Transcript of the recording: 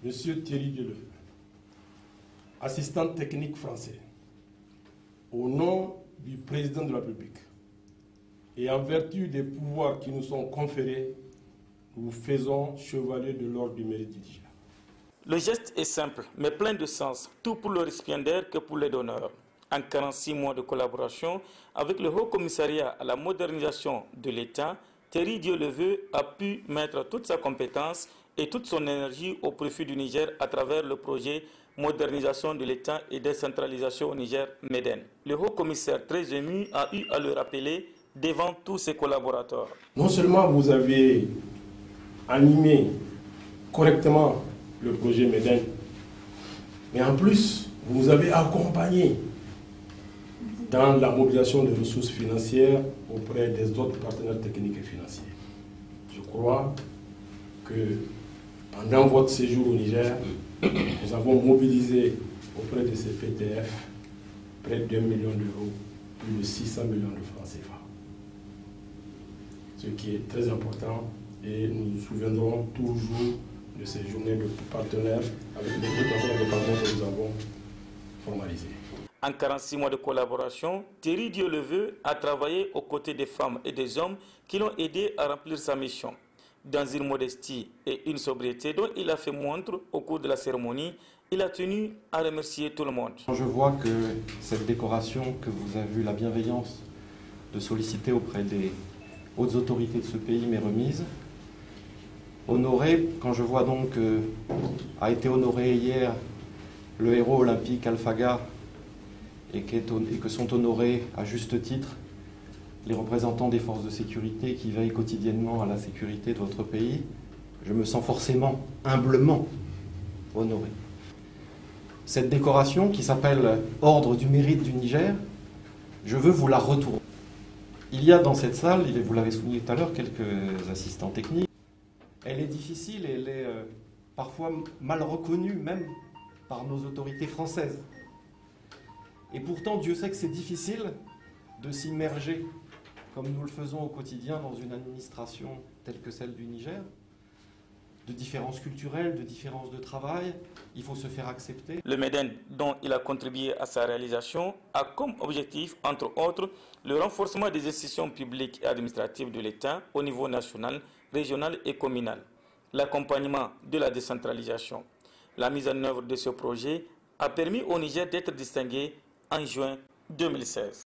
Monsieur Thierry Dieulevé, assistant technique français, au nom du président de la République et en vertu des pouvoirs qui nous sont conférés, nous faisons chevalier de l'ordre du mérite du Niger. Le geste est simple, mais plein de sens, tout pour le récipiendaire que pour les donneurs. En 46 mois de collaboration avec le Haut Commissariat à la modernisation de l'État, Thierry Dieulevé a pu mettre toute sa compétence et toute son énergie au profit du Niger à travers le projet Modernisation de l'État et décentralisation au Niger, MEDEN. Le Haut Commissaire, très ému, a eu à le rappeler devant tous ses collaborateurs. Non seulement vous avez animé correctement le projet MEDEN, mais en plus, vous nous avez accompagné dans la mobilisation de ressources financières auprès des autres partenaires techniques et financiers. Je crois que pendant votre séjour au Niger, nous avons mobilisé auprès de ces PTF près de 2 millions d'euros, plus de 600 millions de francs CFA. Ce qui est très important et nous nous souviendrons toujours de ces journées de partenaires avec les autres partenaires que nous avons formalisés. En 46 mois de collaboration, Thierry Dieulevé a travaillé aux côtés des femmes et des hommes qui l'ont aidé à remplir sa mission. Dans une modestie et une sobriété dont il a fait montre au cours de la cérémonie, il a tenu à remercier tout le monde. Je vois que cette décoration que vous avez eu la bienveillance de solliciter auprès des hautes autorités de ce pays m'est remise. Honoré, quand je vois donc a été honoré hier le héros olympique Alphaga et que sont honorés à juste titre les représentants des forces de sécurité qui veillent quotidiennement à la sécurité de votre pays, je me sens forcément, humblement honoré. Cette décoration qui s'appelle Ordre du mérite du Niger, je veux vous la retourner. Il y a dans cette salle, vous l'avez souligné tout à l'heure, quelques assistants techniques. Elle est difficile et elle est parfois mal reconnue même par nos autorités françaises. Et pourtant, Dieu sait que c'est difficile de s'immerger comme nous le faisons au quotidien dans une administration telle que celle du Niger, de différences culturelles, de différences de travail, il faut se faire accepter. Le MEDEN, dont il a contribué à sa réalisation, a comme objectif, entre autres, le renforcement des institutions publiques et administratives de l'État au niveau national, régional et communal, l'accompagnement de la décentralisation. La mise en œuvre de ce projet a permis au Niger d'être distingué en juin 2016.